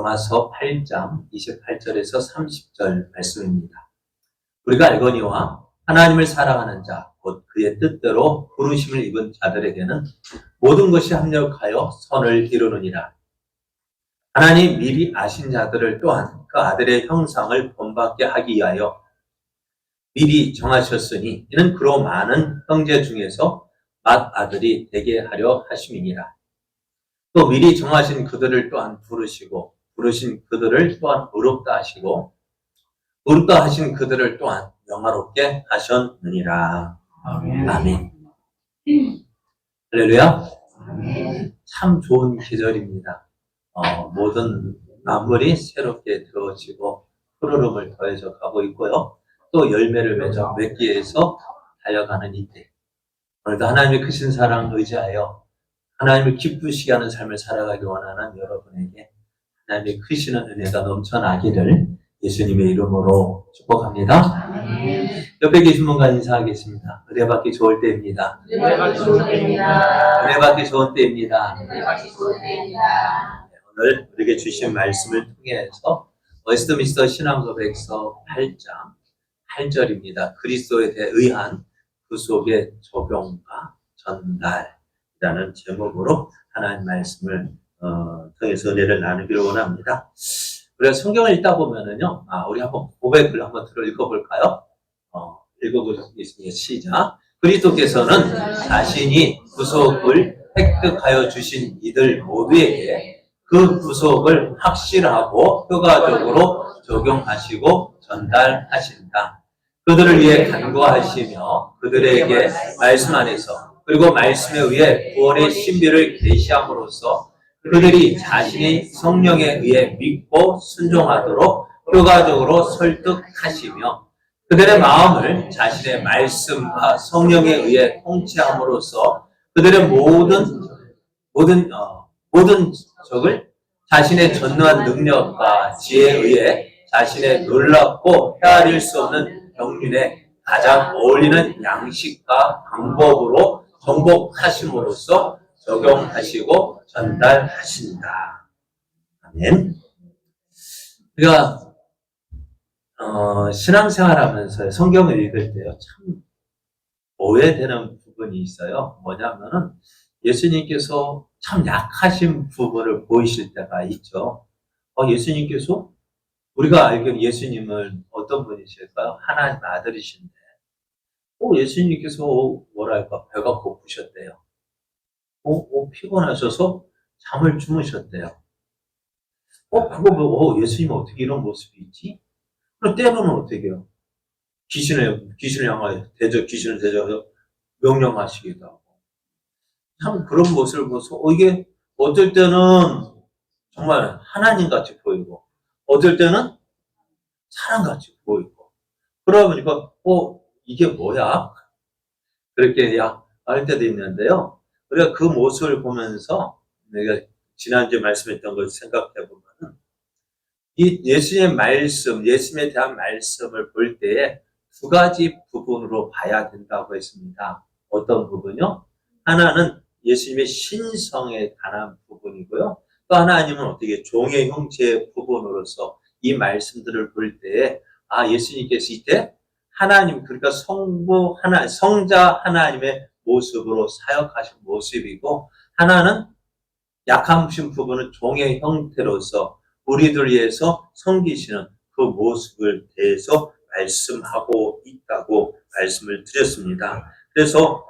로마서 8장 28절에서 30절 말씀입니다. 우리가 알거니와 하나님을 사랑하는 자, 곧 그의 뜻대로 부르심을 입은 자들에게는 모든 것이 합력하여 선을 이루느니라. 하나님 미리 아신 자들을 또한 그 아들의 형상을 본받게 하기 위하여 미리 정하셨으니 이는 그로 많은 형제 중에서 맏아들이 되게 하려 하심이니라. 또 미리 정하신 그들을 또한 부르시고 부르신 그들을 또한 의롭다 하시고 의롭다 하신 그들을 또한 영화롭게 하셨느니라. 아멘. 아멘. 할렐루야. 아멘. 참 좋은 계절입니다. 모든 만물이 새롭게 되어지고 푸르름을 더해져 가고 있고요. 또 열매를 맺기 위해서 달려가는 이때, 오늘도 하나님의 크신 사랑을 의지하여 하나님을 기쁘시게 하는 삶을 살아가기 원하는 여러분에게 하나님의 크시는 은혜가 넘쳐나기를 예수님의 이름으로 축복합니다. 아멘. 옆에 계신 분과 인사하겠습니다. 은혜 받기 좋을 때입니다. 은혜 받기 좋을 때입니다. 은혜 받기 좋은 때입니다. 은혜 받기 좋을 때입니다. 오늘 우리에게 주신 말씀을 통해서 웨스트민스터 신앙고백서 8장 8절입니다. 그리스도에 대해 의한 구속의 적용과 전달이라는 제목으로 하나님 말씀을 통해서 은혜를 나누기를 원합니다. 우리가 성경을 읽다 보면은요, 우리 한번 고백을 한번 읽어볼까요? 읽어보겠습니다. 시작. 그리스도께서는 자신이 구속을 획득하여 주신 이들 모두에게 그 구속을 확실하고 효과적으로 적용하시고 전달하신다. 그들을 위해 간구하시며 그들에게 말씀 안에서 그리고 말씀에 의해 구원의 신비를 계시함으로써 그들이 자신이 성령에 의해 믿고 순종하도록 효과적으로 설득하시며 그들의 마음을 자신의 말씀과 성령에 의해 통치함으로써 그들의 모든 적을 자신의 전능한 능력과 지혜에 의해 자신의 놀랍고 헤아릴 수 없는 경륜에 가장 어울리는 양식과 방법으로 정복하심으로써 적용하시고 전달하신다. 아멘. 우리가 신앙생활하면서 성경을 읽을 때요, 참 오해되는 부분이 있어요. 뭐냐면은 예수님께서 참 약하신 부분을 보이실 때가 있죠. 예수님께서 우리가 알기로 예수님은 어떤 분이실까요? 하나님 아들이신데, 예수님께서 뭐랄까 배가 고프셨대요. 피곤하셔서 잠을 주무셨대요. 예수님은 어떻게 이런 모습이 있지? 그럼 때로는 어떻게 해요? 귀신을 향하여 귀신을 대적해서 명령하시기도 하고. 참 그런 모습을 보면서, 이게 어떨 때는 정말 하나님같이 보이고, 어떨 때는 사람같이 보이고. 그러다 보니까, 이게 뭐야? 그렇게 할 때도 있는데요. 우리가 그 모습을 보면서, 내가 지난주에 말씀했던 걸 생각해 보면은, 이 예수님의 말씀, 예수님에 대한 말씀을 볼 때에 두 가지 부분으로 봐야 된다고 했습니다. 어떤 부분요? 하나는 예수님의 신성에 관한 부분이고요. 또 하나님은 어떻게 종의 형체의 부분으로서 이 말씀들을 볼 때에, 예수님께서 이때 하나님, 그러니까 성자 하나님의 모습으로 사역하신 모습이고, 하나는 약하신 부분은 종의 형태로서 우리들 위해서 섬기시는 그 모습을 대해서 말씀하고 있다고 말씀을 드렸습니다. 그래서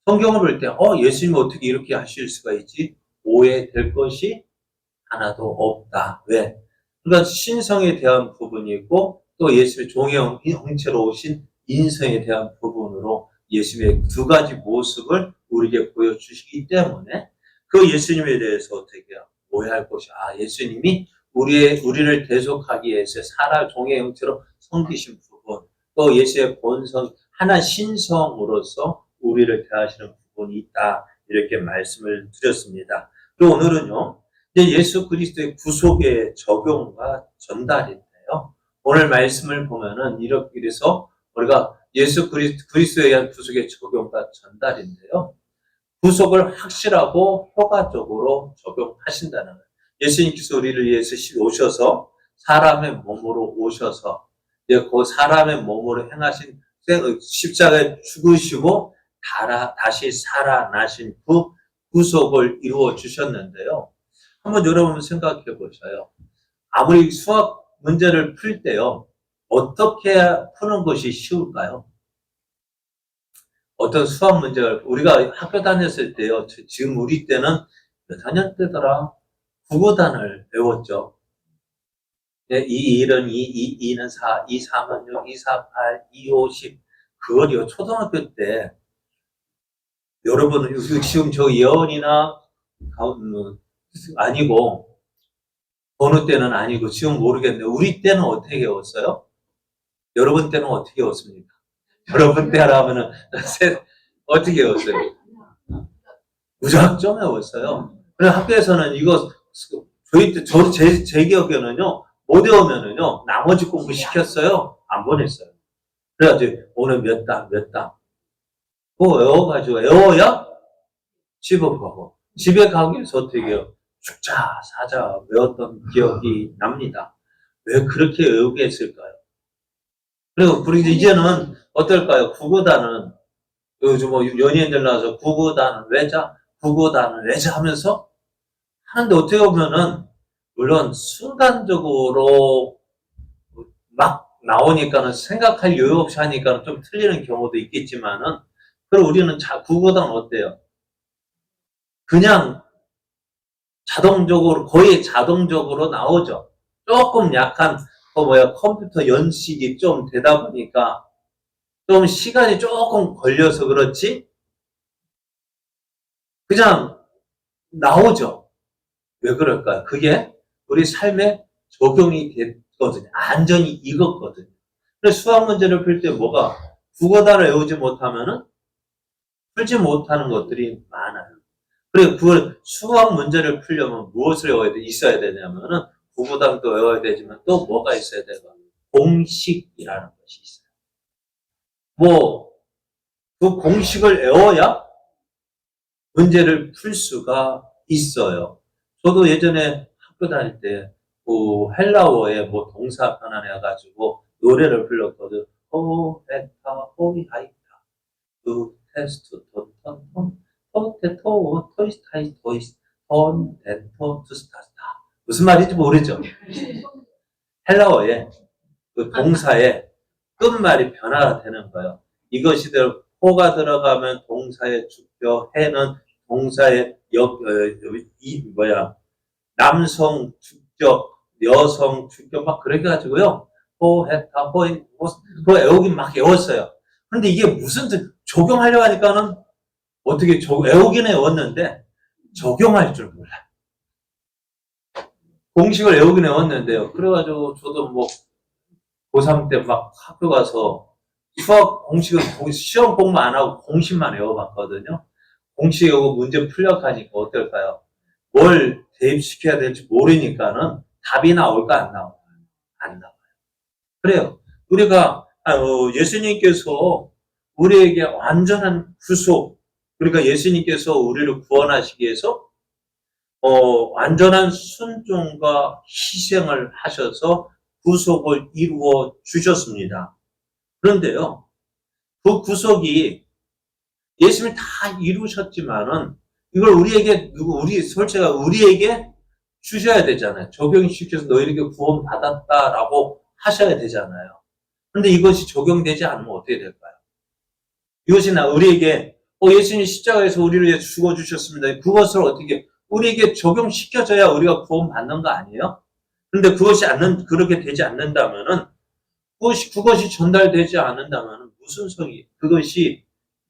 성경을 볼 때 예수님이 어떻게 이렇게 하실 수가 있지? 오해될 것이 하나도 없다. 왜? 그러니까 신성에 대한 부분이고 또 예수의 종의 형체로 오신 인성에 대한 부분으로 예수님의 두 가지 모습을 우리에게 보여주시기 때문에 그 예수님에 대해서 어떻게 해요? 오해할 것이 예수님이 우리를 대속하기 위해서 종의 형체로 섬기신 부분, 또 예수의 본성 하나 신성으로서 우리를 대하시는 부분이 있다. 이렇게 말씀을 드렸습니다. 또 오늘은요, 이제 예수 그리스도의 구속의 적용과 전달인데요. 오늘 말씀을 보면은 이래서 우리가 예수 그리스도에 의한 구속의 적용과 전달인데요. 구속을 확실하고 효과적으로 적용하신다는 거예요. 예수님께서 우리를 위해서 오셔서 사람의 몸으로 오셔서 그 사람의 몸으로 행하신 십자가에 죽으시고 다시 살아나신 그 구속을 이루어 주셨는데요. 한번 여러분 생각해 보셔요. 아무리 수학 문제를 풀 때요, 어떻게 푸는 것이 쉬울까요? 어떤 수학 문제를 우리가 학교 다녔을 때요, 지금 우리 때는 몇 학년 때더라? 구구단을 배웠죠. 2, 1은 2, 2는 4, 2, 3은 6, 2, 4, 8, 2, 5, 10. 그걸요, 초등학교 때, 여러분은 지금 저 예언이나, 아니고, 어느 때는 아니고, 지금 모르겠는데, 우리 때는 어떻게 배웠어요? 여러분 때는 어떻게 배웠습니까? 여러분 때라면은, 어떻게 배웠어요? 무작정 배웠어요. 그래서 학교에서는 이거, 저희 때, 제 기억에는요, 못 외우면은요, 나머지 공부 시켰어요? 안 보냈어요. 그래가지고, 오늘 몇 당, 몇 당. 그거 외워가지고, 외워야 집에 가고, 집에 가기 위해서 어떻게 해요? 죽자, 사자, 외웠던 기억이 납니다. 왜 그렇게 외우게 했을까요? 그리고, 이제는 어떨까요? 국어단은, 요즘 뭐 연예인들 나와서 국어단은 외자, 국어단은 외자 하면서 하는데 어떻게 보면은, 물론 순간적으로 막 나오니까는 생각할 여유 없이 하니까 좀 틀리는 경우도 있겠지만은, 그럼 우리는 국어단 어때요? 그냥 자동적으로, 거의 자동적으로 나오죠. 조금 약간, 컴퓨터 연식이 좀 되다 보니까 좀 시간이 조금 걸려서 그렇지, 그냥 나오죠. 왜 그럴까요? 그게 우리 삶에 적용이 됐거든요. 안전이 익었거든요. 그래서 수학 문제를 풀 때 국어단을 외우지 못하면은 풀지 못하는 것들이 많아요. 그리고 그걸 수학 문제를 풀려면 무엇을 있어야 되냐면은 국어단도 외워야 되지만 또 뭐가 있어야 돼요? 공식이라는 것이 있어요. 그 공식을 외워야 문제를 풀 수가 있어요. 저도 예전에 학교 다닐 때, 헬라어에 동사 변환해가지고 노래를 불렀거든. 에타, 호이하이타, 테스트, 토이스, 투스타스타. 무슨 말인지 모르죠? 헬라어에 그 동사의 끝말이 변화가 되는 거예요. 이것이 호가 들어가면 동사의 주격, 해는 동사의 남성 주격, 여성 주격 막 그렇게 가지고요. 호했다, 호이, 그거 외우긴 막 외웠어요. 그런데 이게 무슨 적용하려고 하니까는 어떻게 외우긴 외웠는데 적용할 줄 몰라. 공식을 외우긴 외웠는데요. 그래가지고 저도 고3 때 막 학교 가서 수학 공식은 시험 공부 안 하고 공식만 외워봤거든요. 공식 외우고 문제 풀려고 하니까 어떨까요? 뭘 대입시켜야 될지 모르니까는 답이 나올까 안 나올까요? 안 나와요. 그래요. 우리가 예수님께서 우리에게 완전한 구속, 그러니까 예수님께서 우리를 구원하시기 위해서 완전한 순종과 희생을 하셔서 구속을 이루어 주셨습니다. 그런데요, 그 구속이 예수님이 다 이루셨지만은 이걸 솔직히 우리에게 주셔야 되잖아요. 적용시켜서 너희에게 구원 받았다라고 하셔야 되잖아요. 그런데 이것이 적용되지 않으면 어떻게 될까요? 이것이 우리에게 예수님이 십자가에서 우리를 위해 죽어 주셨습니다. 그것을 어떻게 우리에게 적용시켜줘야 우리가 구원 받는 거 아니에요? 그런데 그렇게 되지 않는다면은 그것이 전달되지 않는다면 무슨 성이 그것이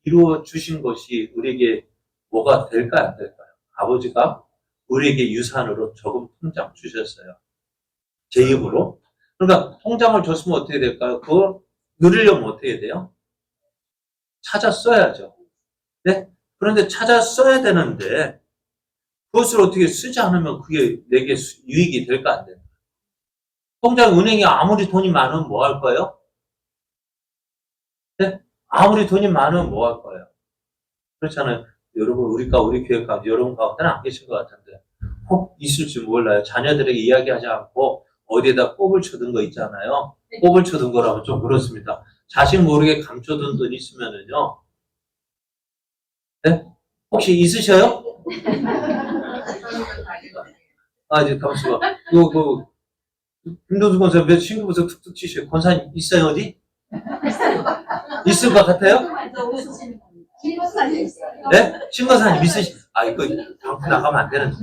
이루어 주신 것이 우리에게 뭐가 될까요? 안 될까요? 아버지가 우리에게 유산으로 저금 통장 주셨어요. 제 입으로. 그러니까 통장을 줬으면 어떻게 될까요? 그걸 누리려면 어떻게 돼요? 찾아 써야죠. 네? 그런데 찾아 써야 되는데 그것을 어떻게 쓰지 않으면 그게 내게 유익이 될까 안 될까? 통장 은행에 아무리 돈이 많으면 뭐 할 거예요? 네? 아무리 돈이 많으면 뭐 할 거예요? 그렇잖아요. 여러분, 우리 교회 가운데 여러분 가운데는 안 계신 것 같은데 혹 있을지 몰라요. 자녀들에게 이야기하지 않고 어디에다 꼽을 쳐둔 거 있잖아요. 꼽을 쳐둔 거라면 좀 그렇습니다. 자식 모르게 감춰둔 돈 있으면은요. 네? 혹시 있으셔요? 아, 이제 잠시만. 김도수 권사 몇 친구부터 툭툭 치셔요. 권사님 있어요 어디? 있을 것 같아요? 네? 신권사님 있으시? 아 이거 방송 나가면 안 되는데.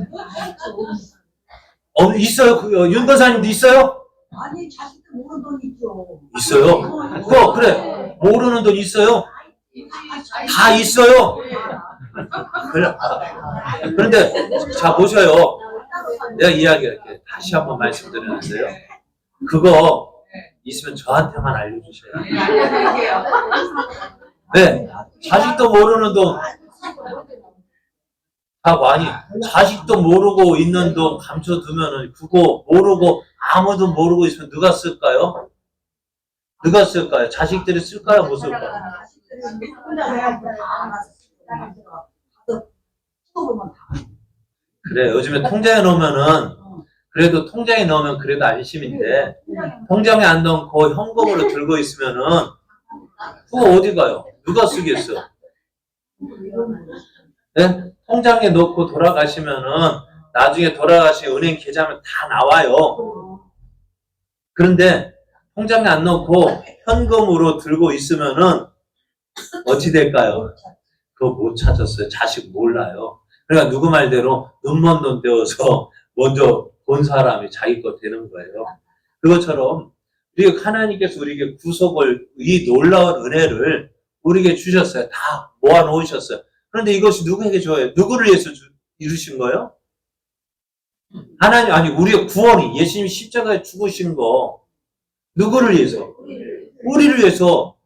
있어요? 윤 권사님도 있어요? 아니, 자식들 모르는 돈 있죠. 있어요? 그래. 모르는 돈 있어요? 다 있어요. 그런데 자 보셔요. 내가 이야기할게요. 다시 한번 말씀드리는데요. 그거 있으면 저한테만 알려주세요. 네, 자식도 모르는 돈, 아니, 자식도 모르고 있는 돈 감춰두면은 그거 모르고 아무도 모르고 있으면 누가 쓸까요? 누가 쓸까요? 자식들이 쓸까요? 못 쓸까요? 그래, 요즘에 통장에 넣으면은 그래도 통장에 넣으면 그래도 안심인데 통장에 안 넣고 현금으로 들고 있으면은 그거 어디 가요? 누가 쓰겠어? 네? 통장에 넣고 돌아가시면은 나중에 돌아가신 은행 계좌면 다 나와요. 그런데 통장에 안 넣고 현금으로 들고 있으면은 어찌 될까요? 그거 못 찾았어요. 자식 몰라요. 그러니까 누구 말대로 눈먼 돈 떼어서 먼저 본 사람이 자기 거 되는 거예요. 그것처럼 하나님께서 우리에게 구속을, 이 놀라운 은혜를 우리에게 주셨어요. 다 모아놓으셨어요. 그런데 이것이 누구에게 줘요? 누구를 위해서 이루신 거예요? 하나님, 아니 우리의 구원이 예수님이 십자가에 죽으신 거 누구를 위해서? 우리를 위해서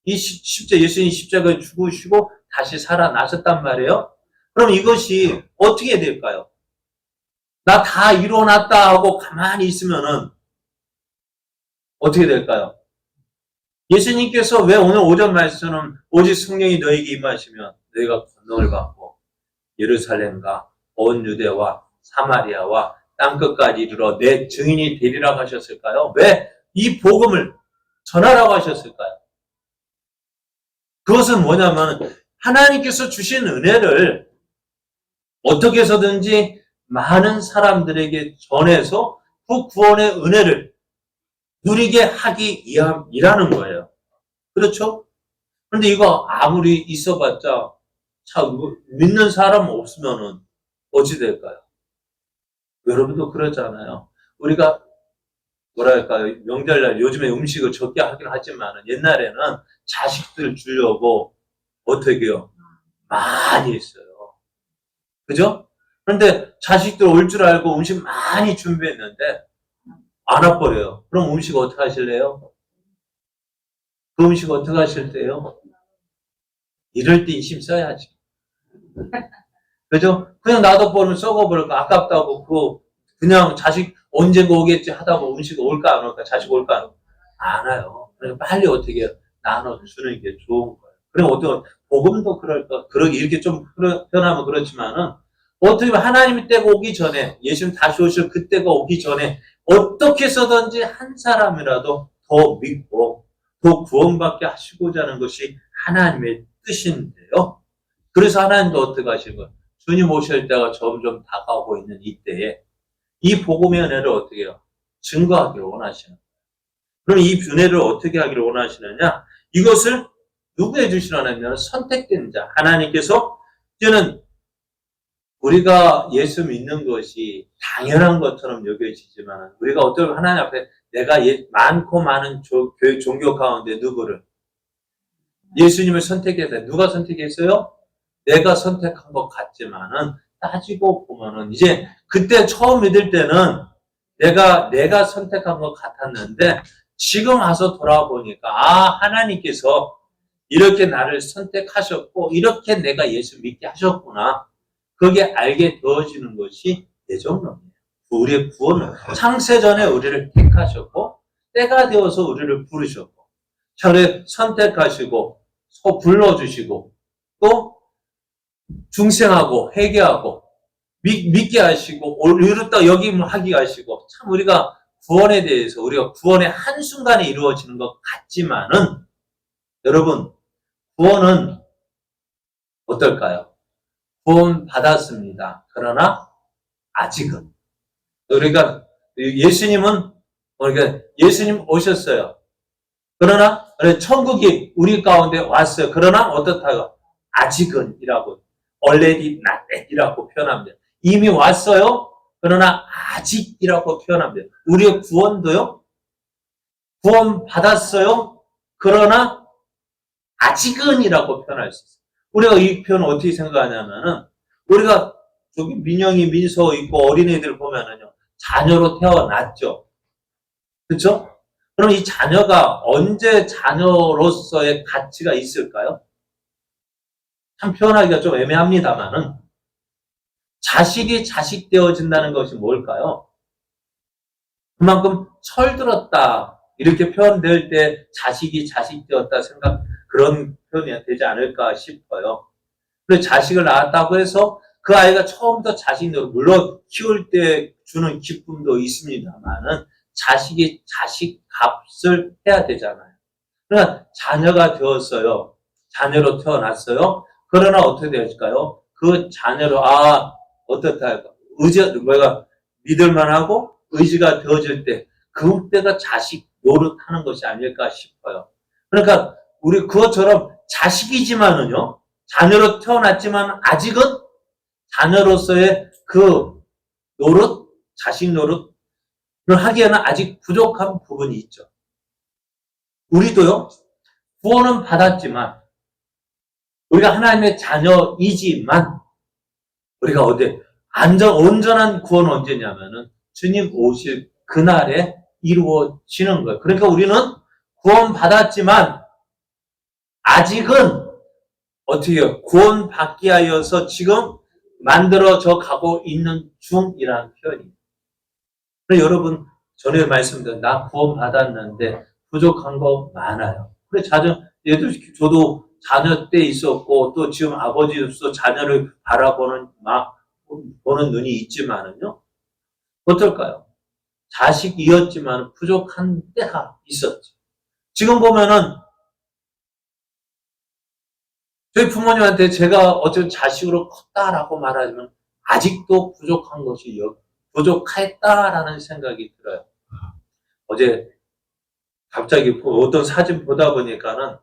예수님이 십자가에 죽으시고 다시 살아나셨단 말이에요. 그럼 이것이 어떻게 될까요? 나 다 이뤄놨다 하고 가만히 있으면은 어떻게 될까요? 예수님께서 왜 오늘 오전 말씀은 오직 성령이 너에게 임하시면 너희가 권능을 받고 예루살렘과 온 유대와 사마리아와 땅끝까지 이르러 내 증인이 되리라고 하셨을까요? 왜 이 복음을 전하라고 하셨을까요? 그것은 뭐냐면 하나님께서 주신 은혜를 어떻게 해서든지 많은 사람들에게 전해서 그 구원의 은혜를 누리게 하기 위함이라는 거예요. 그렇죠? 그런데 이거 아무리 있어봤자 참 믿는 사람 없으면은 어찌 될까요? 여러분도 그러잖아요. 우리가 뭐랄까요? 명절날 요즘에 음식을 적게 하긴 하지만 옛날에는 자식들 주려고 어떻게 해요? 많이 했어요. 그죠? 그런데 자식들 올 줄 알고 음식 많이 준비했는데 안 와버려요. 그럼 음식 어떻게 하실래요? 그 음식 어떻게 하실 때요? 이럴 때 힘 써야지. 그죠? 그냥 놔둬버리면 썩어버릴까 아깝다고 그냥 자식 언젠가 오겠지 하다 보면 음식 올까 안 올까? 자식 올까 안 올까? 안 와요. 그러니까 빨리 어떻게 나눠주는 게 좋은 거예요. 그럼 어떤 복음도 그럴까? 이렇게 좀 표현하면 그렇지만은 어떻게 보면 하나님의 때가 오기 전에 예수님 다시 오실 그때가 오기 전에 어떻게 해서든지 한 사람이라도 더 믿고 더 구원받게 하시고자 하는 것이 하나님의 뜻인데요. 그래서 하나님도 어떻게 하시는 거예요? 주님 오실 때가 점점 다가오고 있는 이때에 이 복음의 은혜를 어떻게 해요? 증거하기를 원하시는 거예요. 그럼 이 은혜를 어떻게 하기를 원하시느냐? 이것을 누구에 주시느냐면 선택된 자. 하나님께서 이제는 우리가 예수 믿는 것이 당연한 것처럼 여겨지지만 우리가 어떤 하나님 앞에 내가 많고 많은 교회 종교 가운데 누구를 예수님을 선택해서 누가 선택했어요? 내가 선택한 것 같지만은 따지고 보면은 이제 그때 처음 믿을 때는 내가 선택한 것 같았는데 지금 와서 돌아보니까 하나님께서 이렇게 나를 선택하셨고 이렇게 내가 예수 믿게 하셨구나. 그게 알게 되어지는 것이 예정론이에요. 우리의 구원은 창세전에 우리를 택하셨고 때가 되어서 우리를 부르셨고 저를 선택하시고 불러주시고 또 중생하고 회개하고 믿게 하시고, 이렇다 여기 하게 하시고, 참 우리가 구원에 대해서, 우리가 구원의 한순간에 이루어지는 것 같지만은, 여러분, 구원은 어떨까요? 구원 받았습니다. 그러나, 아직은. 우리가, 예수님은, 우리가 예수님 오셨어요. 그러나, 천국이 우리 가운데 왔어요. 그러나, 어떻다고? 아직은, 이라고. already not yet 이라고 표현합니다. 이미 왔어요. 그러나 아직이라고 표현합니다. 우리의 구원도요. 구원 받았어요. 그러나 아직은이라고 표현할 수 있어요. 우리가 이 표현 어떻게 생각하냐면은 우리가 저기 민영이 민서 있고 어린애들 보면은요. 자녀로 태어났죠. 그렇죠? 그럼 이 자녀가 언제 자녀로서의 가치가 있을까요? 참 표현하기가 좀 애매합니다만은 자식이 자식 되어진다는 것이 뭘까요? 그만큼 철들었다 이렇게 표현될 때 자식이 자식 되었다 생각 그런 표현이 되지 않을까 싶어요. 그래서 자식을 낳았다고 해서 그 아이가 처음부터 자식으로 물론 키울 때 주는 기쁨도 있습니다만은 자식이 자식 값을 해야 되잖아요. 그러니까 자녀가 되었어요. 자녀로 태어났어요. 그러나 어떻게 될까요? 그 자녀로 어떻다 할까? 뭐가 믿을만하고 의지가 되어질 때 그때가 자식 노릇하는 것이 아닐까 싶어요. 그러니까 우리 그것처럼 자식이지만은요, 자녀로 태어났지만 아직은 자녀로서의 그 노릇, 자식 노릇을 하기에는 아직 부족한 부분이 있죠. 우리도요, 구원은 받았지만 우리가 하나님의 자녀이지만 우리가 온전한 구원은 언제냐면은 주님 오실 그날에 이루어지는 거예요. 그러니까 우리는 구원 받았지만 아직은 어떻게 해요? 구원 받기 하여서 지금 만들어져 가고 있는 중이라는 표현입니다. 그래서 여러분 전에 말씀드린 나 구원 받았는데 부족한 거 많아요. 그래 저도 자녀 때 있었고 또 지금 아버지로서 자녀를 바라보는 보는 눈이 있지만은요. 어떨까요? 자식이었지만 부족한 때가 있었죠. 지금 보면은 저희 부모님한테 제가 어쨌든 자식으로 컸다라고 말하지만 아직도 부족한 것이 부족했다라는 생각이 들어요. 어제 갑자기 어떤 사진 보다 보니까는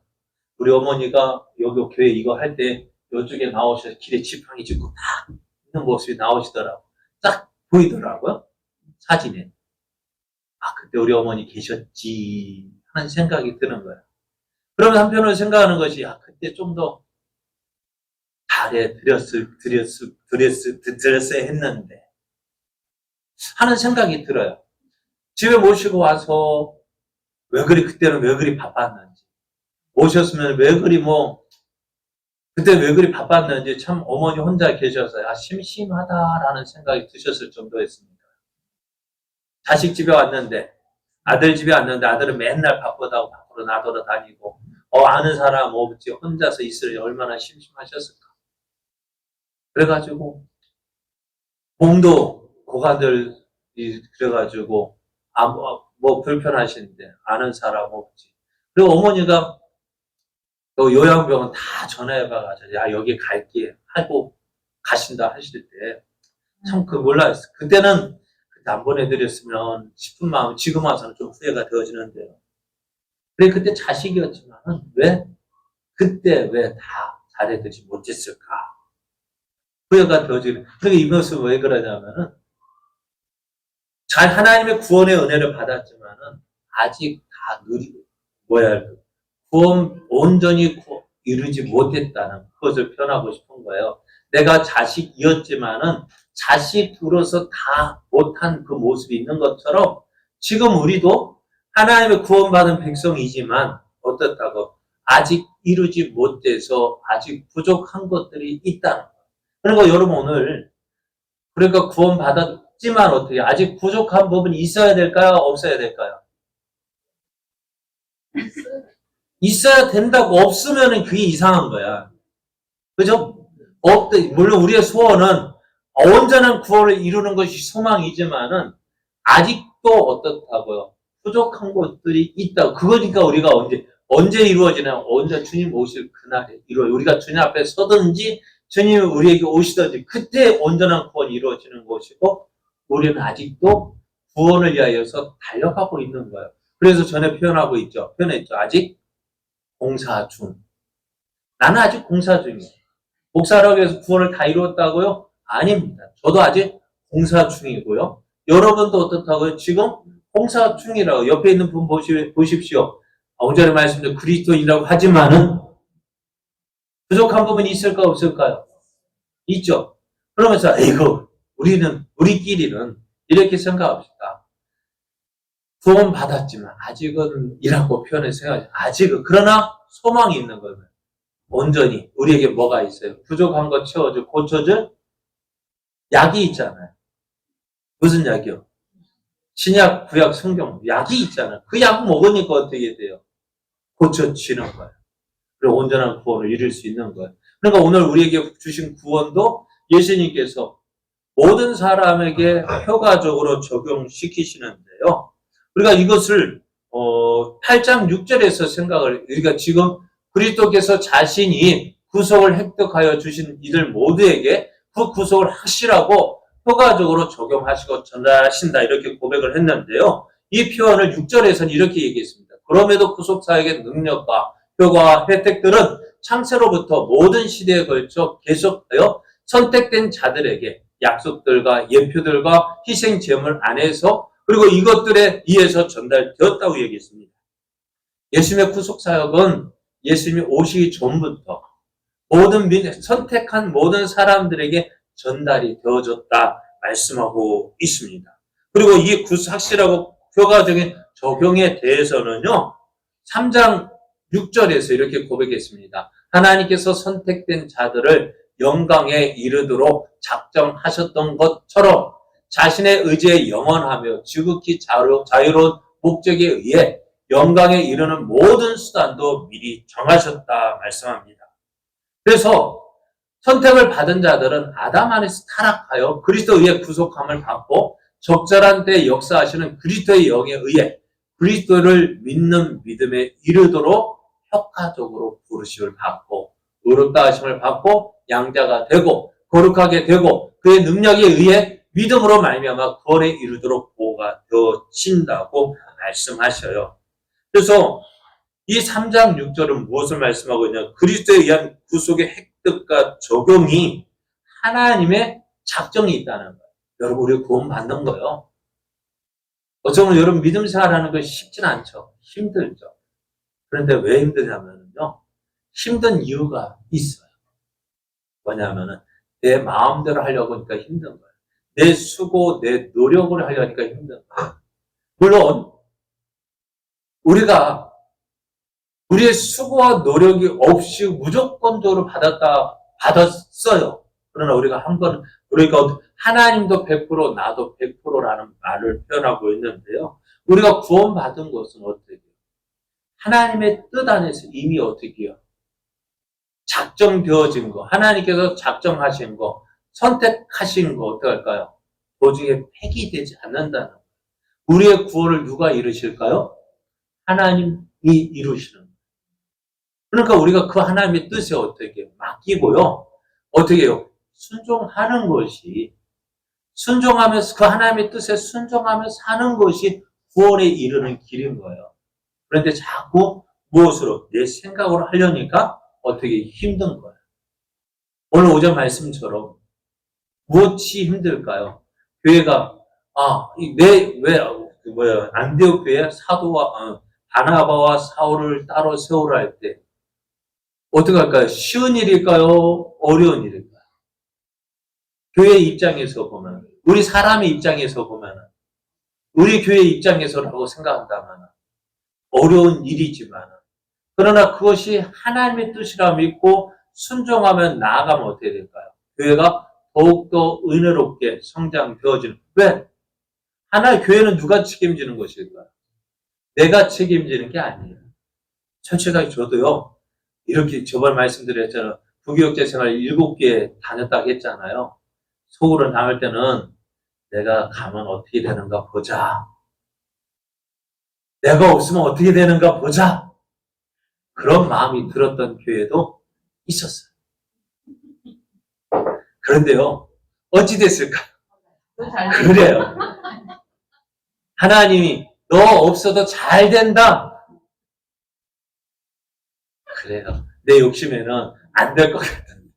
우리 어머니가 여기 교회 이거 할 때 이쪽에 나오셔서 길에 지팡이 짚고 딱 있는 모습이 나오시더라고요. 딱 보이더라고요. 사진에. 그때 우리 어머니 계셨지 하는 생각이 드는 거예요. 그러면 한편으로 생각하는 것이 그때 좀 더 드렸어야 했는데 하는 생각이 들어요. 집에 모시고 와서 그때는 왜 그리 바빴는지 오셨으면 그때 왜 그리 바빴는지 참 어머니 혼자 계셔서 심심하다라는 생각이 드셨을 정도였습니다. 자식 집에 왔는데 아들 집에 왔는데 아들은 맨날 바쁘다고 밖으로 나돌아다니고 아는 사람 없지 혼자서 있으니 얼마나 심심하셨을까. 그래가지고 몸도 고가들이 그래가지고 뭐 불편하신데 아는 사람 없지. 그리고 어머니가 또 요양병원 다 전화해봐가지고 여기 갈게 하고 가신다 하실 때 참 몰랐어요. 그때는 안 보내드렸으면 싶은 마음 지금 와서는 좀 후회가 되어지는데요. 그래 그때 자식이었지만 그때 왜 다 잘해드리지 못했을까 후회가 되어지는. 그러니까 이 모습은 왜 그러냐면은 하나님의 구원의 은혜를 받았지만은 아직 다 구원 온전히 이루지 못했다는 그것을 표현하고 싶은 거예요. 내가 자식이었지만은 자식으로서 다 못한 그 모습이 있는 것처럼 지금 우리도 하나님의 구원받은 백성이지만 어떻다고 아직 이루지 못해서 아직 부족한 것들이 있다는 거예요. 그러니까 여러분 오늘 그러니까 구원받았지만 어떻게 아직 부족한 부분이 있어야 될까요? 없어야 될까요? 있어야 된다고 없으면 그게 이상한 거야. 그죠? 물론 우리의 소원은 온전한 구원을 이루는 것이 소망이지만은 아직도 어떻다고요? 부족한 것들이 있다. 그거니까 우리가 언제 이루어지냐? 언제 주님 오실 그날에 이루어져. 우리가 주님 앞에 서든지 주님이 우리에게 오시든지 그때 온전한 구원이 이루어지는 것이고 우리는 아직도 구원을 위하여서 달려가고 있는 거예요. 그래서 전에 표현했죠. 아직 공사 중. 나는 아직 공사 중이에요. 목사라고 해서 구원을 다 이루었다고요? 아닙니다. 저도 아직 공사 중이고요. 여러분도 어떻다고요? 지금 공사 중이라고. 옆에 있는 분 보십시오. 오전에 말씀드린 그리스도인이라고 하지만은 부족한 부분이 있을까 없을까요? 있죠. 그러면서 우리끼리는 이렇게 생각합시다. 구원 받았지만 아직은 이라고 표현해서 생각하죠. 아직은 그러나 소망이 있는 거예요. 온전히 우리에게 뭐가 있어요? 부족한 거 채워줄, 고쳐줄 약이 있잖아요. 무슨 약이요? 신약, 구약, 성경 약이 있잖아요. 그 약 먹으니까 어떻게 돼요? 고쳐지는 거예요. 그리고 온전한 구원을 이룰 수 있는 거예요. 그러니까 오늘 우리에게 주신 구원도 예수님께서 모든 사람에게 효과적으로 적용시키시는데요. 우리가 이것을 8장 6절에서 우리가 지금 그리스도께서 자신이 구속을 획득하여 주신 이들 모두에게 그 구속을 확실하고 효과적으로 적용하시고 전달하신다 이렇게 고백을 했는데요. 이 표현을 6절에서는 이렇게 얘기했습니다. 그럼에도 구속사역의 능력과 효과와 혜택들은 창세로부터 모든 시대에 걸쳐 계속하여 선택된 자들에게 약속들과 예표들과 희생 제물 안에서 그리고 이것들에 의해서 전달되었다고 얘기했습니다. 예수님의 구속사역은 예수님이 오시기 전부터 선택한 모든 사람들에게 전달이 되어졌다 말씀하고 있습니다. 그리고 이 확실하고 효과적인 적용에 대해서는요, 3장 6절에서 이렇게 고백했습니다. 하나님께서 선택된 자들을 영광에 이르도록 작정하셨던 것처럼 자신의 의지에 영원하며 지극히 자유로운 목적에 의해 영광에 이르는 모든 수단도 미리 정하셨다 말씀합니다. 그래서 선택을 받은 자들은 아담 안에서 타락하여 그리스도에 의해 구속함을 받고 적절한 때에 역사하시는 그리스도의 영에 의해 그리스도를 믿는 믿음에 이르도록 효과적으로 부르심을 받고 의롭다 하심을 받고 양자가 되고 거룩하게 되고 그의 능력에 의해 믿음으로 말미암아 구원에 이르도록 보호가 되어진다고 말씀하셔요. 그래서 이 3장 6절은 무엇을 말씀하고 있냐? 그리스도에 의한 구속의 획득과 적용이 하나님의 작정이 있다는 거예요. 여러분, 우리 구원 받는 거예요. 어쩌면 여러분 믿음 생활하는 것이 쉽진 않죠. 힘들죠. 그런데 왜 힘드냐면요. 힘든 이유가 있어요. 뭐냐면은 내 마음대로 하려고 하니까 힘든 거예요. 내 수고, 내 노력을 하려니까 힘든 거예요. 물론 우리가 우리의 수고와 노력이 없이 무조건적으로 받았어요. 그러나 우리가 우리가 하나님도 100% 나도 100%라는 말을 표현하고 있는데요. 우리가 구원받은 것은 어떻게 해요? 하나님의 뜻 안에서 이미 어떻게 해요? 작정되어진 거, 하나님께서 작정하신 거, 선택하신 거 어떻게 할까요? 도중에 폐기되지 않는다는 거예요. 우리의 구원을 누가 이루실까요? 하나님이 이루시는 거예요. 그러니까 우리가 그 하나님의 뜻에 어떻게 해요? 맡기고요. 어떻게 해요? 순종하는 것이 순종하면서 그 하나님의 뜻에 순종하면서 사는 것이 구원에 이르는 길인 거예요. 그런데 자꾸 무엇으로? 내 생각으로 하려니까 어떻게 힘든 거예요. 오늘 오전 말씀처럼 무엇이 힘들까요? 교회가 안디옥 교회 사도와 바나바와 사울을 따로 세우라 할 때 어떻게 할까요? 쉬운 일일까요? 어려운 일일까요? 교회 입장에서 보면, 우리 사람의 입장에서 보면, 우리 교회 입장에서라고 생각한다면 어려운 일이지만, 그러나 그것이 하나님의 뜻이라 믿고 순종하면 나아가면 어떻게 될까요? 교회가 더욱더 은혜롭게 성장되어지는. 왜? 교회는 누가 책임지는 것일까요? 내가 책임지는 게 아니에요. 솔직하게 저도요, 이렇게 저번 말씀드렸잖아요. 부교육자 생활 7개 다녔다고 했잖아요. 속으로 나올 때는 내가 가면 어떻게 되는가 보자. 내가 없으면 어떻게 되는가 보자. 그런 마음이 들었던 교회도 있었어요. 그런데요, 어찌 됐을까? 그래요. 하나님이 너 없어도 잘 된다. 그래요. 내 욕심에는 안 될 것 같은데.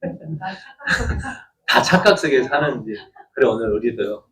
다 착각 속에 사는지. 그래, 오늘 우리도요.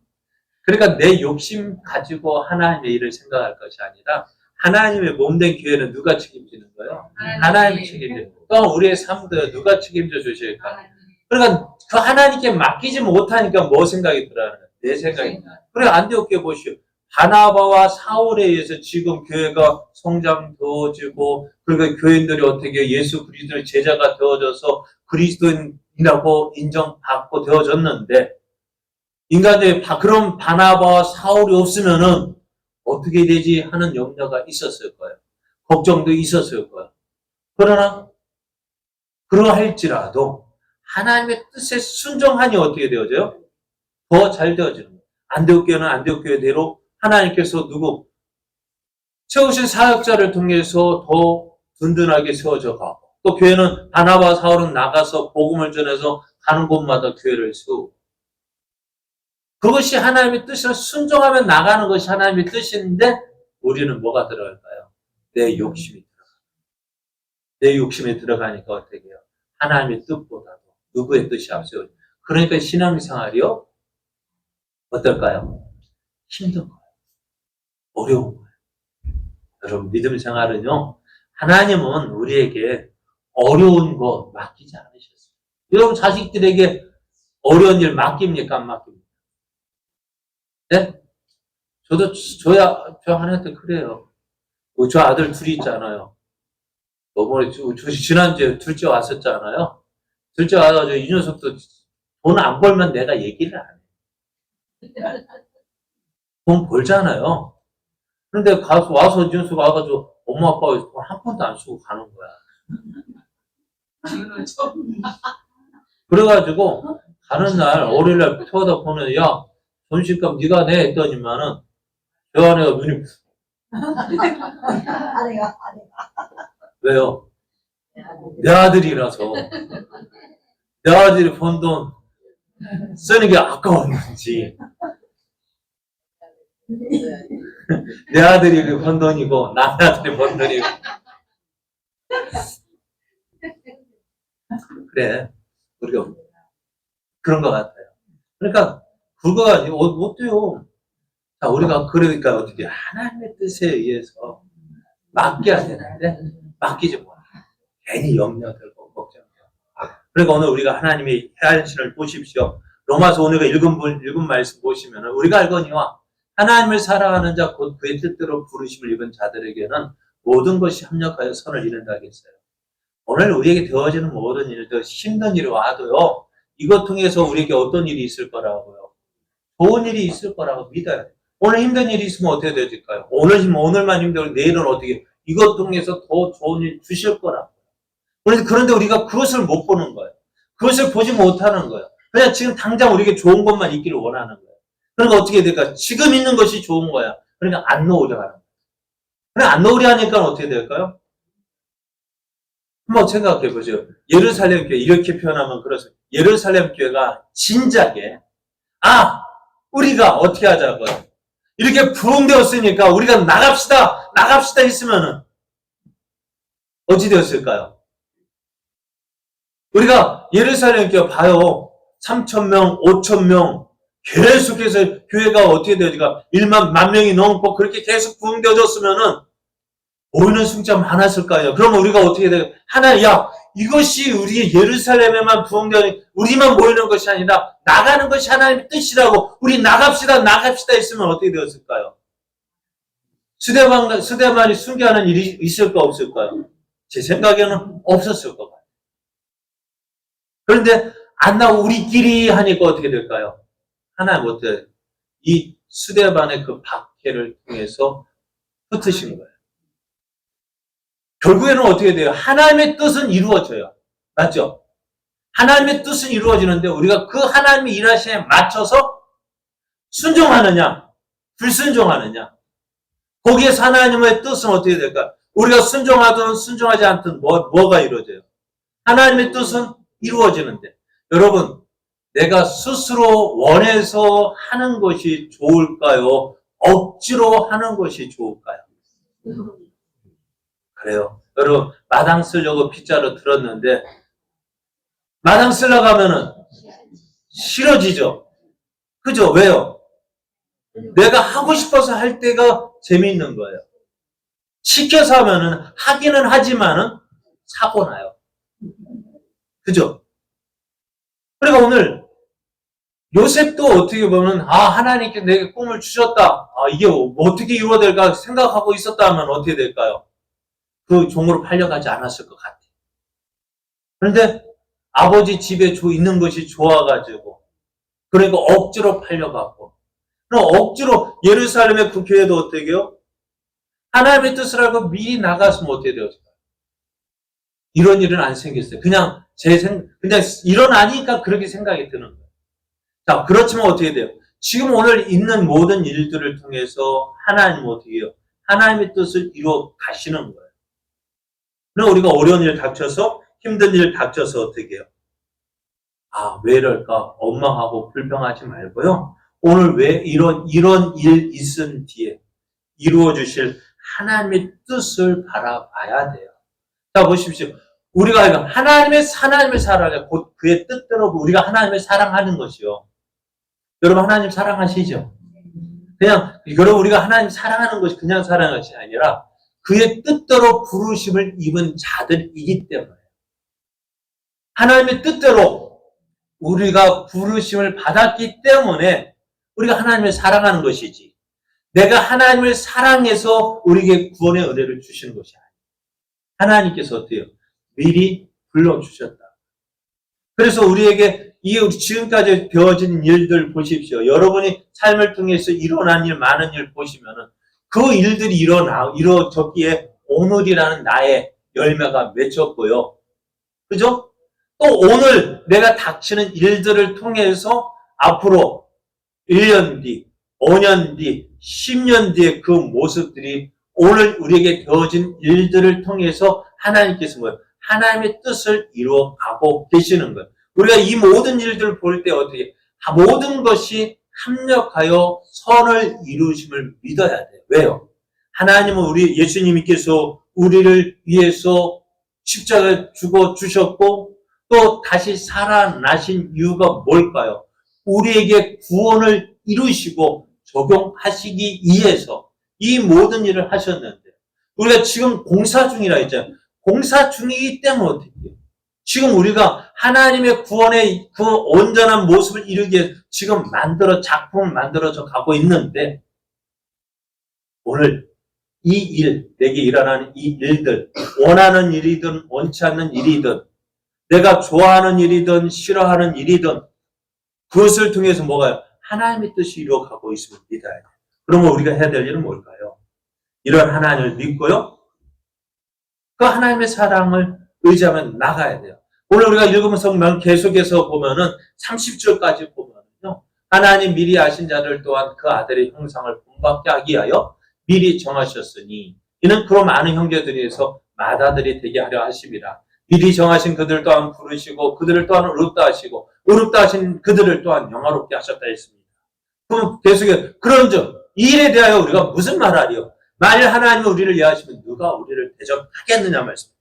그러니까 내 욕심 가지고 하나님의 일을 생각할 것이 아니라 하나님의 몸된 교회는 누가 책임지는 거예요? 하나님이 책임져요. 또 우리의 삶도 누가 책임져 주실까? 그러니까 그 하나님께 맡기지 못하니까 뭐 생각이 들어요? 내 생각이. 그래, 안디옥 보시오. 바나바와 사울에 의해서 지금 교회가 성장되어지고, 그러니까 교인들이 어떻게 예수 그리스도의 제자가 되어져서 그리스도인이라고 인정받고 되어졌는데, 인간의 그런 바나바와 사울이 없으면은 어떻게 되지 하는 염려가 있었을 거예요. 걱정도 있었을 거예요. 그러나, 그러할지라도 하나님의 뜻에 순종하니 어떻게 되어져요? 더 잘 되어지는 거예요. 안디옥 교회는 안디옥 교회대로 하나님께서 세우신 사역자를 통해서 더 든든하게 세워져 가고, 또 교회는 바나바와 사울은 나가서 복음을 전해서 가는 곳마다 교회를 세우고, 그것이 하나님의 뜻을 순종하며 나가는 것이 하나님의 뜻인데, 우리는 뭐가 들어갈까요? 내 욕심이 들어가요. 내 욕심에 들어가니까 어떻게 해요? 하나님의 뜻보다도 누구의 뜻이 앞서요. 그러니까 신앙생활이요? 어떨까요? 힘든 거예요. 어려운 거예요. 여러분, 믿음 생활은요, 하나님은 우리에게 어려운 거 맡기지 않으셨어요. 여러분, 자식들에게 어려운 일 맡깁니까? 안 맡깁니까? 네? 저 하나한테 그래요. 저 아들 둘이 있잖아요. 저번에, 지난주에 둘째 왔었잖아요. 둘째 와가지고 이 녀석도 돈 안 벌면 내가 얘기를 안 해. 돈 벌잖아요. 그런데 와서 이 녀석 와가지고 엄마 아빠가 돈 한 푼도 안 쓰고 가는 거야. 그래가지고 가는 날, 월요일날 태워다 보면, 야, 점심값 네가 내 했더니만은, 저 아내가 눈이, 아내가. 왜요? 내 아들이라서. 내 아들이 번 돈 쓰는 게 아까웠는지. 내 아들이 번 돈이고, 남의 아들이 번 돈이고. 그래. 우리가 그런 것 같아요. 그러니까, 그거가 어때요? 자, 우리가 그러니까 어떻게 하나님의 뜻에 의해서 맡겨야 되는데, 맡기지 못해. 괜히 염려들고 걱정돼요. 그러니까 오늘 우리가 하나님의 하신을 보십시오. 로마서 오늘 읽은 말씀 보시면 우리가 알거니와 하나님을 사랑하는 자 곧 그의 뜻대로 부르심을 입은 자들에게는 모든 것이 합력하여 선을 이룬다 하겠어요. 오늘 우리에게 되어지는 모든 일들, 힘든 일이 와도요, 이것 통해서 우리에게 어떤 일이 있을 거라고요? 좋은 일이 있을 거라고 믿어요. 오늘 힘든 일이 있으면 어떻게 되어질까요? 오늘만 힘들고 내일은 어떻게, 이것 통해서 더 좋은 일 주실 거라고. 그런데 우리가 그것을 못 보는 거예요. 그것을 보지 못하는 거예요. 그냥 지금 당장 우리에게 좋은 것만 있기를 원하는 거예요. 그러니까 어떻게 될까요? 지금 있는 것이 좋은 거야. 그러니까 안 놓으려 하는 거예요. 그러니까 안 놓으려 하니까 어떻게 될까요? 한번 생각해 보세요. 예루살렘 교회, 이렇게 표현하면 그렇습니다. 예루살렘 교회가 진작에, 우리가 어떻게 하자고요? 이렇게 부흥되었으니까 우리가 나갑시다 했으면은 어찌 되었을까요? 우리가 예루살렘 교회 봐요. 3,000명, 5,000명 계속해서 교회가 어떻게 되어질까? 1만 명이 넘고 그렇게 계속 부흥되어졌으면은 모이는 숫자 많았을까요? 그러면 우리가 어떻게 돼요? 이것이 우리의 예루살렘에만 부흥되는, 우리만 모이는 것이 아니라 나가는 것이 하나님의 뜻이라고, 우리 나갑시다 했으면 어떻게 되었을까요? 스데반이 순교하는 일이 있을까 없을까요? 제 생각에는 없었을 것 같아요. 그런데 안 나오고 우리끼리 하니까 어떻게 될까요? 하나님 어떻게, 이 스데반의 그 박해를 통해서 흩으신 거예요. 결국에는 어떻게 돼요? 하나님의 뜻은 이루어져요. 맞죠? 하나님의 뜻은 이루어지는데 우리가 그 하나님의 일하심에 맞춰서 순종하느냐, 불순종하느냐. 거기에서 하나님의 뜻은 어떻게 될까? 우리가 순종하든 순종하지 않든 뭐가 이루어져요? 하나님의 뜻은 이루어지는데. 여러분, 내가 스스로 원해서 하는 것이 좋을까요? 억지로 하는 것이 좋을까요? 그래요. 여러분, 마당 쓰려고 빗자루 들었는데, 마당 쓰려고 하면은 싫어지죠? 그죠? 왜요? 내가 하고 싶어서 할 때가 재미있는 거예요. 시켜서 하면은 하기는 하지만은 사고 나요. 그죠? 그러니까 오늘 요셉도 어떻게 보면 하나님께 내게 꿈을 주셨다. 이게 어떻게 이루어질까 생각하고 있었다 하면 어떻게 될까요? 그 종으로 팔려가지 않았을 것 같아요. 그런데 아버지 집에 있는 것이 좋아가지고 그러니까 억지로 팔려가고 그럼 억지로 예루살렘의 그 교회도 어떻게 해요? 하나님의 뜻을 알고 미리 나갔으면 어떻게 되었을까요? 이런 일은 안 생겼어요. 그냥 그냥 일어나니까 그렇게 생각이 드는 거예요. 자, 그렇지만 어떻게 돼요? 지금 오늘 있는 모든 일들을 통해서 하나님은 어떻게 해요? 하나님의 뜻을 이루어 가시는 거예요. 그럼 우리가 어려운 일 닥쳐서, 힘든 일 닥쳐서 어떻게 해요? 왜 이럴까? 원망하고 불평하지 말고요. 오늘 왜 이런 일 있은 뒤에 이루어 주실 하나님의 뜻을 바라봐야 돼요. 자, 보십시오. 우리가 하나님의 사랑을 곧 그의 뜻대로 우리가 하나님을 사랑하는 것이요. 여러분 하나님 사랑하시죠? 그냥 여러분 우리가 하나님 사랑하는 것이 그냥 사랑하는 것이 아니라 그의 뜻대로 부르심을 입은 자들이기 때문에 하나님의 뜻대로 우리가 부르심을 받았기 때문에 우리가 하나님을 사랑하는 것이지 내가 하나님을 사랑해서 우리에게 구원의 은혜를 주시는 것이 아니에요. 하나님께서 어때요? 미리 불러주셨다. 그래서 우리에게 지금까지 되어진 일들 보십시오. 여러분이 삶을 통해서 일어난 일, 많은 일 보시면은 그 일들이 이루어졌기에 오늘이라는 나의 열매가 맺혔고요. 그죠? 또 오늘 내가 닥치는 일들을 통해서 앞으로 1년 뒤, 5년 뒤, 10년 뒤의 그 모습들이 오늘 우리에게 되어진 일들을 통해서 하나님께서 뭐예요? 하나님의 뜻을 이루어가고 계시는 거예요. 우리가 이 모든 일들을 볼 때 어떻게 모든 것이 합력하여 선을 이루심을 믿어야 돼요. 왜요? 하나님은 예수님께서 우리를 위해서 십자가에 죽어 주셨고 또 다시 살아나신 이유가 뭘까요? 우리에게 구원을 이루시고 적용하시기 위해서 이 모든 일을 하셨는데 우리가 지금 공사 중이라 했잖아요. 공사 중이기 때문에 어떻게 해요? 지금 우리가 하나님의 구원의 그 온전한 모습을 이루기 위해 지금 작품을 만들어져 가고 있는데 오늘 내게 일어나는 이 일들, 원하는 일이든 원치 않는 일이든 내가 좋아하는 일이든 싫어하는 일이든 그것을 통해서 뭐가요? 하나님의 뜻이 이루어가고 있음을 믿어야 돼요. 그러면 우리가 해야 될 일은 뭘까요? 이런 하나님을 믿고요. 그 하나님의 사랑을 의지하면 나가야 돼요. 오늘 우리가 읽으면 성경 계속해서 보면은 30절까지 보면은요. 하나님 미리 아신 자들 또한 그 아들의 형상을 본받게 하기 위하여 미리 정하셨으니 이는 그로 많은 형제들에서 맏아들이 되게 하려 하심이라. 미리 정하신 그들 또한 부르시고 그들을 또한 의롭다 하시고 의롭다 하신 그들을 또한 영화롭게 하셨다 했습니다. 그럼 계속해서 그런즉 이 일에 대하여 우리가 무슨 말하리요? 만일 하나님이 우리를 위하시면 누가 우리를 대적하겠느냐 말씀.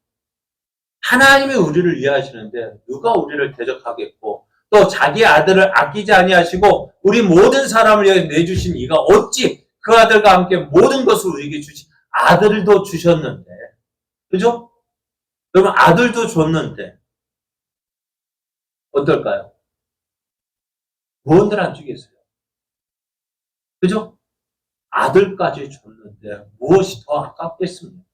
하나님이 우리를 위하시는데 누가 우리를 대적하겠고 또 자기 아들을 아끼지 아니하시고 우리 모든 사람을 위해 내주신 이가 어찌 그 아들과 함께 모든 것을 우리에게 주신 아들도 주셨는데 그죠? 여러분 아들도 줬는데 어떨까요? 무언들 안 주겠어요? 그죠? 아들까지 줬는데 무엇이 더 아깝겠습니까?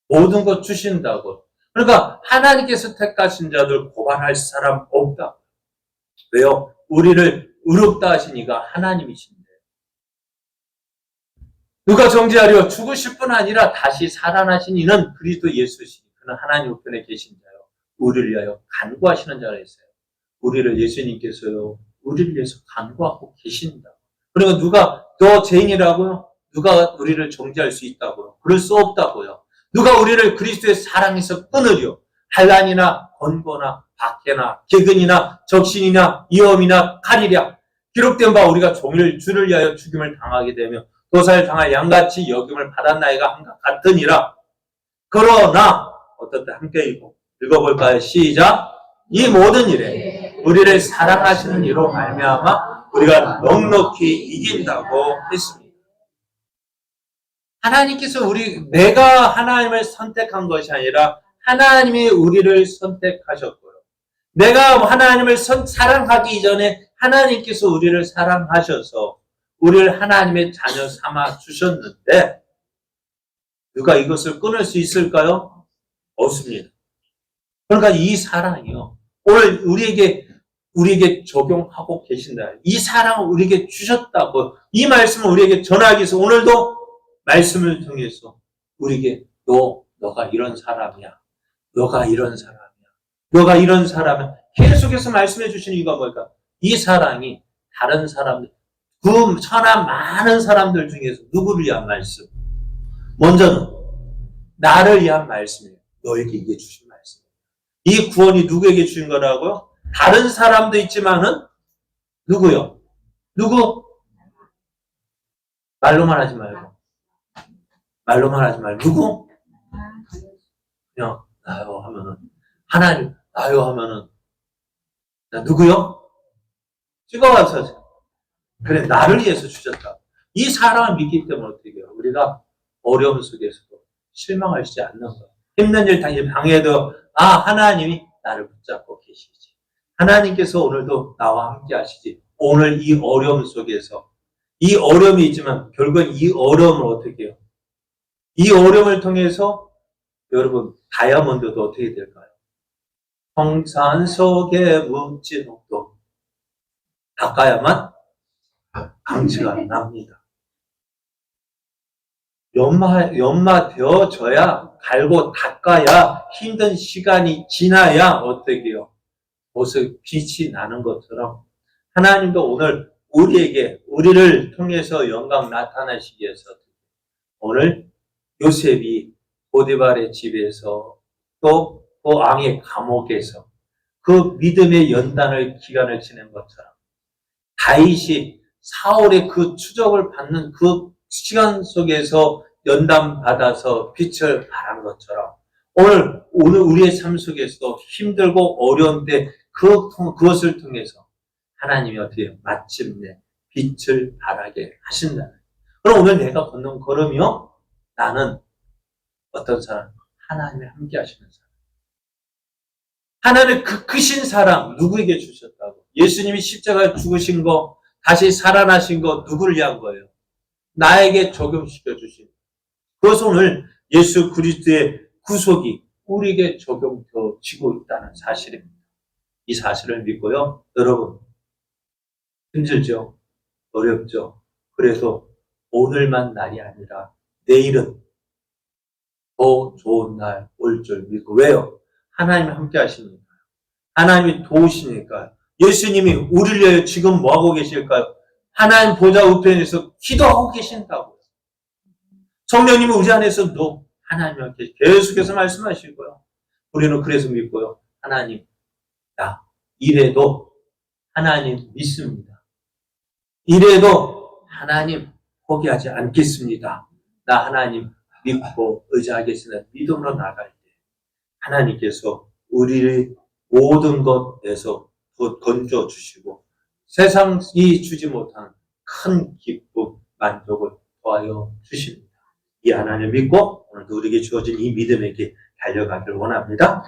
모든 것 주신다고. 그러니까 하나님께서 택하신 자들 고발할 사람 없다. 왜요? 우리를 의롭다 하신 이가 하나님이신데. 누가 정죄하려 죽으실 뿐 아니라 다시 살아나신 이는 그리스도 예수시니 그는 하나님 우편에 계신 자요. 우리를 위하여 간구하시는 자가 있어요. 우리를 예수님께서요, 우리를 위해서 간구하고 계신다. 그러니까 누가 너 죄인이라고요? 누가 우리를 정죄할 수 있다고요? 그럴 수 없다고요. 누가 우리를 그리스도의 사랑에서 끊으려? 환난이나 권고나 박해나 개근이나 적신이나 위험이나 칼이랴 기록된 바 우리가 종일 주를 위하여 죽임을 당하게 되며 도살을 당할 양같이 여김을 받았나이가 한것 같으니라. 그러나 어떤 때 함께 읽어볼까요? 시작. 이 모든 일에 우리를 사랑하시는 이로 말미암아 우리가 넉넉히 이긴다고 했습니다. 하나님께서 내가 하나님을 선택한 것이 아니라 하나님이 우리를 선택하셨고요. 내가 하나님을 사랑하기 이전에 하나님께서 우리를 사랑하셔서 우리를 하나님의 자녀 삼아 주셨는데 누가 이것을 끊을 수 있을까요? 없습니다. 그러니까 이 사랑이요. 오늘 우리에게 적용하고 계신다. 이 사랑을 우리에게 주셨다고 이 말씀을 우리에게 전하기 위해서 오늘도 말씀을 통해서 우리에게 너가 이런 사람이야. 너가 이런 사람이야. 너가 이런 사람이야. 계속해서 말씀해 주시는 이유가 뭘까? 이 사랑이 다른 사람들, 그 천한 많은 사람들 중에서 누구를 위한 말씀? 먼저는 나를 위한 말씀이에요. 너에게 이게 주신 말씀이에요. 이 구원이 누구에게 주신 거라고요? 다른 사람도 있지만은 누구요? 누구? 말로만 하지 말고. 말로만 하지 말고. 누구? 그냥 나요 하면은 하나님 나요 하면은 나 누구요? 찍어와서 그래 나를 위해서 주셨다. 이 사랑을 믿기 때문에 어떻게 해요? 우리가 어려움 속에서도 실망하시지 않는 거예요. 힘든 일 당해도 하나님이 나를 붙잡고 계시지. 하나님께서 오늘도 나와 함께 하시지. 오늘 이 어려움 속에서 이 어려움이 있지만 결국은 이 어려움을 어떻게 해요? 이 어려움을 통해서 여러분 다이아몬드도 어떻게 될까요? 홍산 속에 묻진 옥도 닦아야만 강치가 납니다. 연마 되어져야 갈고 닦아야 힘든 시간이 지나야 어떻게 해요? 모습 빛이 나는 것처럼 하나님도 오늘 우리를 통해서 영광 나타나시기 위해서 오늘 요셉이 보디발의 집에서 또 왕의 감옥에서 그 믿음의 기간을 지낸 것처럼 다윗이 사울의 그 추적을 받는 그 시간 속에서 연단받아서 빛을 발한 것처럼 오늘 우리의 삶 속에서도 힘들고 어려운데 그것을 통해서 하나님이 어떻게 해요? 마침내 빛을 발하게 하신다는. 그럼 오늘 내가 걷는 걸음이요? 나는 어떤 사람? 하나님이 함께 하시는 사람. 하나님의 그 크신 사랑 누구에게 주셨다고? 예수님이 십자가에 죽으신 거, 다시 살아나신 거 누구를 위한 거예요? 나에게 적용시켜 주신. 그것은 오늘 예수 그리스도의 구속이 우리에게 적용되어지고 있다는 사실입니다. 이 사실을 믿고요. 여러분, 힘들죠? 어렵죠? 그래서 오늘만 날이 아니라 내일은 더 좋은 날 올 줄 믿고. 왜요? 하나님이 함께 하시니까요. 하나님이 도우시니까요. 예수님이 우리를 위하여 지금 뭐하고 계실까요? 하나님 보좌 우편에서 기도하고 계신다고요. 성령님이 우리 안에서도 하나님께 계속해서 말씀하시고요. 우리는 그래서 믿고요. 하나님, 나 이래도 하나님 믿습니다. 이래도 하나님 포기하지 않겠습니다. 나 하나님 믿고 의지하겠습니다. 믿음으로 나갈 때 하나님께서 우리를 모든 것에서 건져주시고 세상이 주지 못한 큰 기쁨, 만족을 더하여 주십니다. 이 하나님을 믿고 오늘도 우리에게 주어진 이 믿음에게 달려가길 원합니다.